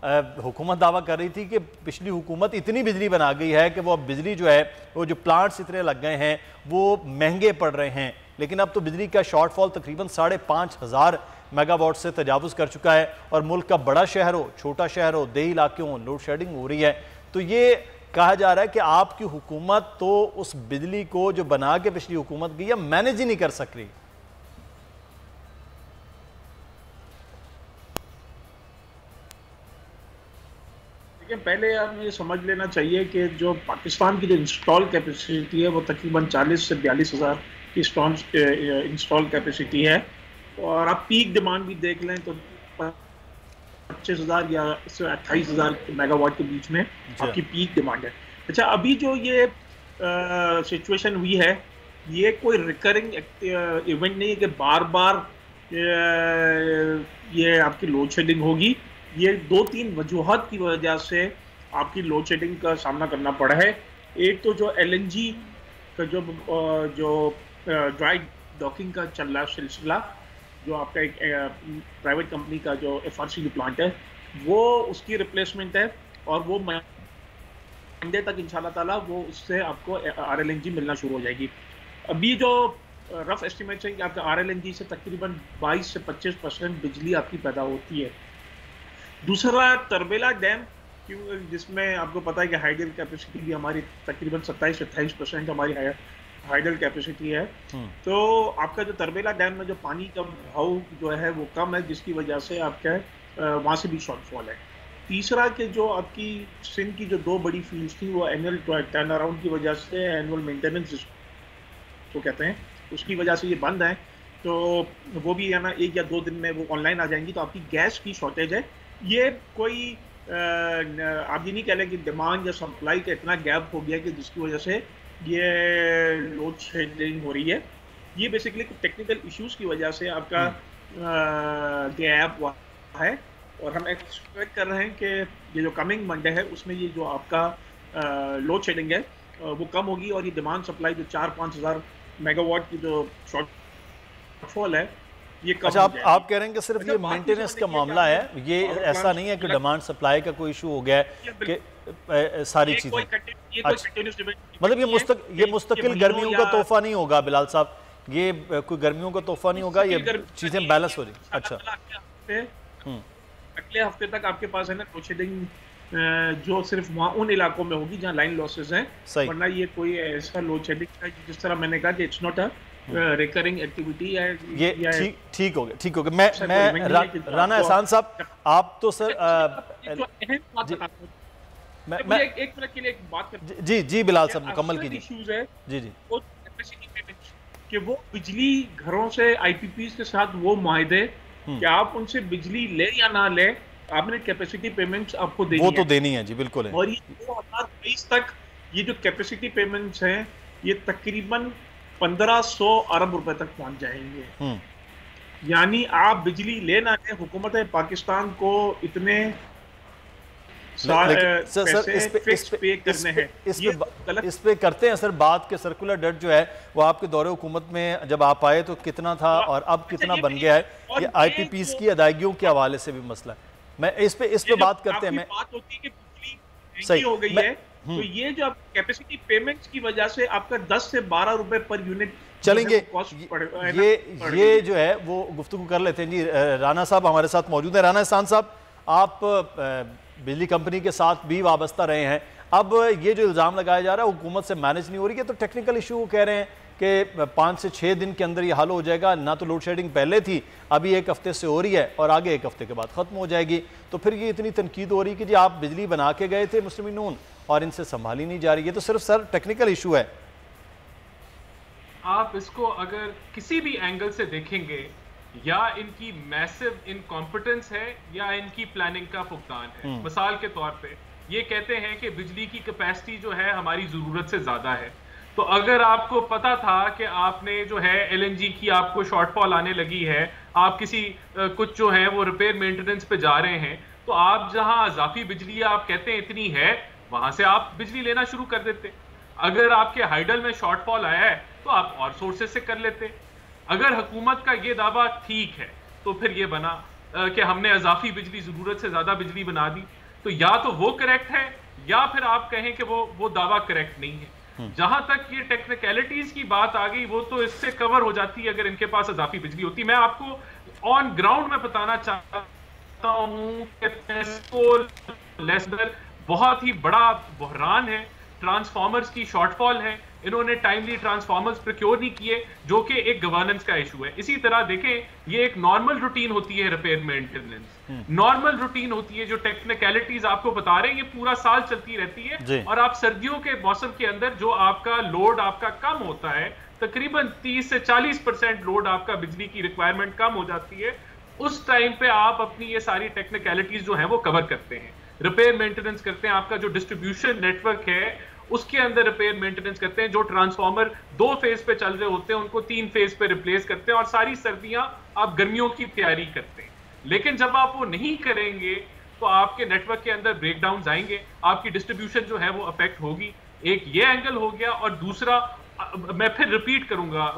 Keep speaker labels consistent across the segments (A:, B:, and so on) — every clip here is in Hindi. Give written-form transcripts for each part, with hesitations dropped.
A: हुकूमत दावा कर रही थी कि पिछली हुकूमत इतनी बिजली बना गई है कि वो अब बिजली जो है, वो जो प्लांट्स इतने लग गए हैं वो महंगे पड़ रहे हैं। लेकिन अब तो बिजली का शॉर्टफॉल तकरीबन 5,500 मेगावाट से तजावुज़ कर चुका है। और मुल्क का बड़ा शहर हो, छोटा शहर हो, देही इलाके हों, लोड शेडिंग हो रही है। तो ये कहा जा रहा है कि आपकी हुकूमत तो उस बिजली को जो बना के पिछली हुकूमत गई है मैनेज ही नहीं कर सक रही।
B: पहले हमें ये समझ लेना चाहिए कि जो पाकिस्तान की जो इंस्टॉल कैपेसिटी है वो तकरीबन 40 से 42 हज़ार की इंस्टॉल कैपेसिटी है। और आप पीक डिमांड भी देख लें तो 25,000 या 28,000 मेगावाट के बीच में आपकी पीक डिमांड है। अच्छा, अभी जो ये सिचुएशन हुई है ये कोई रिकरिंग इवेंट नहीं है कि बार बार ये आपकी लोड शेडिंग होगी। ये 2-3 वजूहत की वजह से आपकी लोड शेडिंग का सामना करना पड़ा है। एक तो जो एलएनजी का जो ड्राई डॉकिंग का चल रहा है सिलसिला, जो आपका एक प्राइवेट कंपनी का जो एफआरसी प्लांट है वो उसकी रिप्लेसमेंट है। और वो मंडे तक इंशाल्लाह ताला वो उससे आपको आरएलएनजी मिलना शुरू हो जाएगी। अभी जो रफ एस्टिमेट है कि आपका आरएलएनजी से तकरीबन 22 से 25% बिजली आपकी पैदा होती है। दूसरा तरबेला डैम, जिसमें आपको पता है कि हाइडल कैपेसिटी भी हमारी तकरीबन 27 से 28% हमारी हाइडल कैपेसिटी है। तो आपका जो तरबेला डैम में जो पानी का बहाव जो है वो कम है, जिसकी वजह से आपका वहाँ से भी शॉर्टफॉल है। तीसरा कि जो आपकी सिंध की जो 2 बड़ी फील्ड्स थी वो एनुअल टर्न अराउंड की वजह से, एनुअल मेंटेनेंस तो कहते हैं, उसकी वजह से ये बंद है। तो वो भी है ना 1 या 2 दिन में वो ऑनलाइन आ जाएंगी। तो आपकी गैस की शॉर्टेज है। ये कोई आप ये नहीं कह लें कि डिमांड या सप्लाई का इतना गैप हो गया कि जिसकी वजह से ये लोड शेडिंग हो रही है। ये बेसिकली टेक्निकल इश्यूज की वजह से आपका गैप हुआ है। और हम एक्सपेक्ट कर रहे हैं कि ये जो कमिंग मंडे है उसमें ये जो आपका लोड शेडिंग है वो कम होगी। और ये डिमांड सप्लाई जो 4-5 हज़ार मेगावाट की जो शॉर्टफॉल है ये कम।
A: अच्छा, आप कह रहे हैं कि सिर्फ ये मेंटेनेंस का मामला है, ये ऐसा नहीं है कि डिमांड सप्लाई का कोई इशू हो गया है कि सारी चीजें। मतलब ये मुस्तकिल गर्मियों का तोहफा नहीं होगा बिलाल साहब, ये कोई गर्मियों का तोहफा नहीं होगा, ये चीजें बैलेंस हो रही। अच्छा,
B: अगले हफ्ते तक आपके पास है ना लोड शेडिंग जो सिर्फ वहाँ उन इलाकों में होगी जहाँ लाइन लॉसेस हैं, वरना ये कोई ऐसा लोड शेडिंग है जिस तरह मैंने कहा कि it's not a recurring activity है।
A: ये ठीक हो गया। मैं राना एहसान साहब, आप तो सर
B: मैं एक मिनट के लिए एक बात कर।
A: जी बिलाल साहब मुकम्मल कीजिए।
B: इश्यूज है
A: जी
B: वो कैपेसिटी पेमेंट कि वो बिजली घरों से आईपीपीज के साथ वो मुआहदे कि आप उनसे बिजली ले या ना ले, आपने कैपेसिटी पेमेंट्स आपको देनी है।
A: वो तो देनी है जी, बिल्कुल है।
B: और ये 2023 तक ये जो कैपेसिटी पेमेंट्स हैं ये तकरीबन 1500 अरब रुपए तक पहुंच जाएंगे। यानी आप बिजली ले ना ले, हुकूमत पाकिस्तान को इतने
A: इस पे करते हैं सर बात के सर्कुलर डेट जो है वो आपके दौरे हुकूमत में जब आप आए तो कितना था और अब कितना बन गया है, ये आईपीपीस की अदायगियों के हवाले से भी मसला है। मैं इस पे बात करते हैं। मैं
B: बात होती है कि बिजली सही हो गई है, तो ये जो कैपेसिटी पेमेंट्स की वजह से आपका 10 से 12 रुपए पर यूनिट
A: चलेंगे। ये जो है वो गुफ्तगू कर लेते हैं जी। राना साहब हमारे साथ मौजूद है। राना एहसान साहब, आप बिजली कंपनी के साथ भी वाबस्ता रहे हैं। अब ये जो इल्ज़ाम लगाया जा रहा है हुकूमत से मैनेज नहीं हो रही है, तो टेक्निकल इशू कह रहे हैं कि 5 से 6 दिन के अंदर ये हल हो जाएगा। ना तो लोड शेडिंग पहले थी, अभी 1 हफ्ते से हो रही है और आगे 1 हफ्ते के बाद ख़त्म हो जाएगी। तो फिर ये इतनी तनकीद हो रही कि जी आप बिजली बना के गए थे मुस्लिम नून और इनसे संभाली नहीं जा रही है। तो सिर्फ सर टेक्निकल इशू है।
C: आप इसको अगर किसी भी एंगल से देखेंगे, या इनकी मैसिव इनकॉम्पिटेंस है या इनकी प्लानिंग का फुकदान है। मिसाल के तौर पे ये कहते हैं कि बिजली की कैपेसिटी जो है हमारी ज़रूरत से ज़्यादा है। तो अगर आपको पता था कि आपने जो है एलएनजी की आपको शॉर्टफॉल आने लगी है, आप किसी कुछ जो है वो रिपेयर मेंटेनेंस पे जा रहे हैं, तो आप जहां इजाफी बिजली आप कहते हैं इतनी है, वहां से आप बिजली लेना शुरू कर देते। अगर आपके हाइडल में शॉर्टफॉल आया है तो आप और सोर्सेज से कर लेते। अगर हुकूमत का ये दावा ठीक है तो फिर ये बना कि हमने इजाफी बिजली, जरूरत से ज्यादा बिजली बना दी, तो या तो वो करेक्ट है या फिर आप कहें कि वो दावा करेक्ट नहीं है। जहां तक ये टेक्निकलिटीज की बात आ गई, वो तो इससे कवर हो जाती है अगर इनके पास इजाफी बिजली होती। मैं आपको ऑन ग्राउंड में बताना चाहता हूं कि लेसनर बहुत ही बड़ा बहरान है, ट्रांसफॉर्मर्स की शॉर्टफॉल है, इन्होंने टाइमली ट्रांसफॉर्मर्स प्रोक्योर नहीं किए, जो कि एक गवर्नेंस का इशू है। इसी तरह देखें, ये एक नॉर्मल रूटीन होती है रिपेयर मेंटेनेंस, नॉर्मल रूटीन होती है। जो टेक्निकलिटीज आपको बता रहे हैं ये पूरा साल चलती रहती है, और आप सर्दियों के मौसम के अंदर जो आपका लोड आपका कम होता है, तकरीबन 30 से 40% लोड आपका बिजली की रिक्वायरमेंट कम हो जाती है, उस टाइम पे आप अपनी ये सारी टेक्निकलिटीज जो है वो कवर करते हैं, रिपेयर मेंटेनेंस करते हैं। आपका जो डिस्ट्रीब्यूशन नेटवर्क है उसके अंदर रिपेयर मेंटेनेंस करते हैं, जो ट्रांसफार्मर 2 फेज पे चल रहे होते हैं उनको 3 फेज पे रिप्लेस करते हैं, और सारी सर्दियां आप गर्मियों की तैयारी करते हैं। लेकिन जब आप वो नहीं करेंगे तो आपके नेटवर्क के अंदर ब्रेकडाउन आएंगे, आपकी डिस्ट्रीब्यूशन जो है वो अफेक्ट होगी। एक ये एंगल हो गया, और दूसरा मैं फिर रिपीट करूंगा,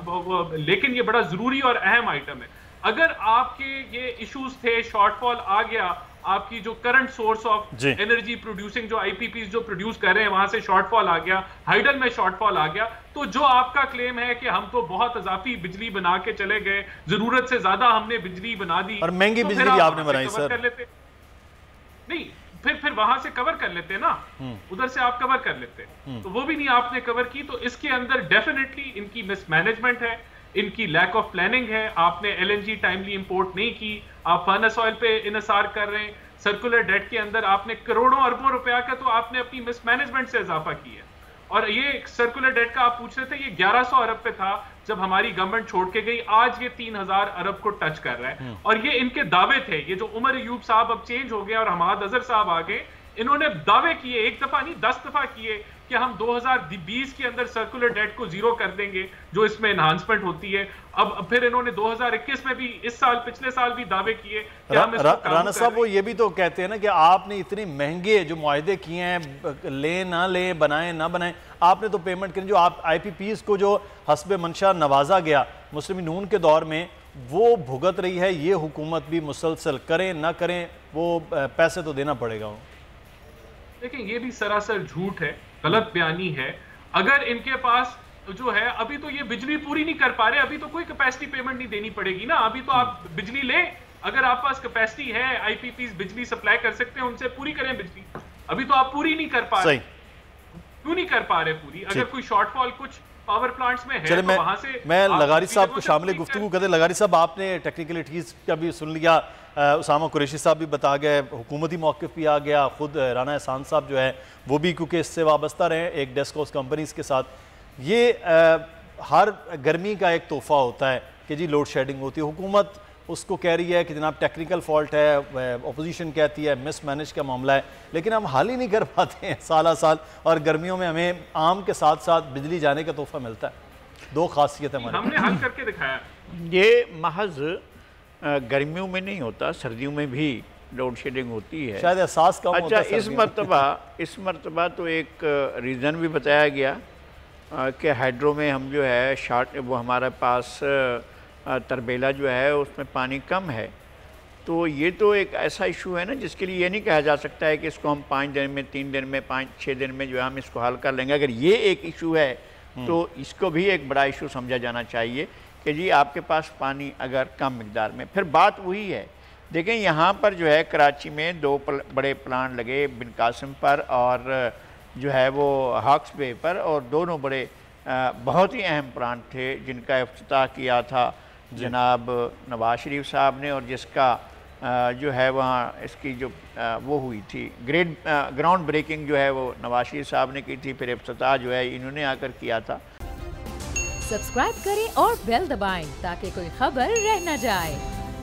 C: लेकिन ये बड़ा जरूरी और अहम आइटम है। अगर आपके ये इश्यूज थे, शॉर्टफॉल आ गया, आपकी जो current source of energy producing जो आईपीपी जो प्रोड्यूस कर रहे हैं वहां से शॉर्टफॉल आ गया, हाइडल में शॉर्टफॉल आ गया, तो जो आपका क्लेम है कि हम तो बहुत इजाफी बिजली बना के चले गए, जरूरत से ज्यादा हमने बिजली बना दी
A: और महंगी
C: तो
A: बिजली भी आपने बनाई सर,
C: कर लेते नहीं, फिर वहां से कवर कर लेते ना, उधर से आप कवर कर लेते, तो वो भी नहीं आपने कवर की। तो इसके अंदर डेफिनेटली इनकी मिसमैनेजमेंट है, इनकी लैक ऑफ प्लानिंग है। आपने एलएनजी टाइमली इंपोर्ट नहीं की, आप फर्नेस ऑयल पे इनसार कर रहे हैं, सर्कुलर डेट के अंदर आपने करोड़ों अरबों रुपया का तो आपने अपनी मिसमैनेजमेंट से इजाफा किया। और ये सर्कुलर डेट का आप पूछ रहे थे, ये 1100 अरब पे था जब हमारी गवर्नमेंट छोड़ के गई, आज ये 3000 अरब को टच कर रहा है। और ये इनके दावे थे, ये जो उमर अयूब साहब अब चेंज हो गए और हमाद अजहर साहब आ गए, इन्होंने दावे किए, एक दफा नहीं 10 दफा किए कि हम 2020 के अंदर सर्कुलर डेट को जीरो कर देंगे, जो इसमें एनहांसमेंट होती है। अब फिर इन्होंने 2021 में भी, इस साल पिछले साल भी दावे किए कि हम इसको
A: राना साहब वो ये भी तो कहते हैं ना कि आपने इतने महंगे जो मुआहदे किए हैं, ले ना ले, बनाए ना बनाए, आपने तो पेमेंट करी। जो आप आईपीपीज को जो हस्बे मंशा नवाजा गया मुस्लिम नून के दौर में, वो भुगत रही है ये हुकूमत भी मुसलसल, करें ना करें वो पैसे तो देना पड़ेगा।
C: देखिए ये भी सरासर झूठ है, गलत बयानी है। अगर इनके पास जो है, अभी तो ये बिजली पूरी नहीं कर पा रहे, अभी तो कोई कैपेसिटी पेमेंट नहीं देनी पड़ेगी ना, अभी तो आप बिजली लें, अगर आप पास कैपेसिटी है, आईपीपीज बिजली सप्लाई कर सकते हैं, उनसे पूरी करें बिजली। अभी तो आप पूरी नहीं कर पा रहे, क्यों नहीं कर पा रहे पूरी? अगर कोई शॉर्टफॉल कुछ पावर प्लांट्स में है तो वहां से
A: मैं लगारी साहब को शामिल गुफ्तगू करते। लगारी साहब आपने टेक्निकलिटीज का भी सुन लिया, उसामा कुरैशी साहब भी बता गए, हुकूमती मौक़िफ़ भी आ गया, खुद राना एहसान साहब जो है वो भी क्योंकि इससे वाबस्ता रहे एक डेस्कॉस कंपनीज़ के साथ। ये हर गर्मी का एक तोहफ़ा होता है कि जी लोड शेडिंग होती है, हुकूमत उसको कह रही है कि जनाब टेक्निकल फॉल्ट है, अपोजिशन कहती है मिसमैनेज का मामला है, लेकिन हम हल ही नहीं कर पाते हैं साल, और गर्मियों में हमें आम के साथ साथ बिजली जाने का तोहफ़ा मिलता है। दो खासियत है हमारी,
C: हमने हल करके दिखाया।
D: ये महज गर्मियों में नहीं होता, सर्दियों में भी लोड शेडिंग होती है, शायद एहसास कम होता है। इस मरतबा तो एक रीज़न भी बताया गया कि हाइड्रो में हम जो है शार्ट, वो हमारे पास तरबेला जो है उसमें पानी कम है, तो ये तो एक ऐसा इशू है ना जिसके लिए ये नहीं कहा जा सकता है कि इसको हम 5 दिन में, 3 दिन में, 5-6 दिन में जो है हम इसको हल कर लेंगे। अगर ये एक इशू है तो इसको भी एक बड़ा इशू समझा जाना चाहिए कि जी आपके पास पानी अगर कम मिकदार में, फिर बात वही है। देखें यहाँ पर जो है कराची में 2 बड़े प्लांट लगे, बिन कासिम पर और जो है वो हॉक्स बे पर, और दोनों बड़े बहुत ही अहम प्लांट थे जिनका इफ्तिताह किया था जनाब नवाज शरीफ साहब ने, और जिसका जो है वहाँ इसकी जो वो हुई थी ग्राउंड ब्रेकिंग जो है वो नवाज शरीफ साहब ने की थी, फिर इफ्तिताह जो है इन्होंने आकर किया था।
E: सब्सक्राइब करें और बेल दबाएं ताकि कोई खबर रह न जाए।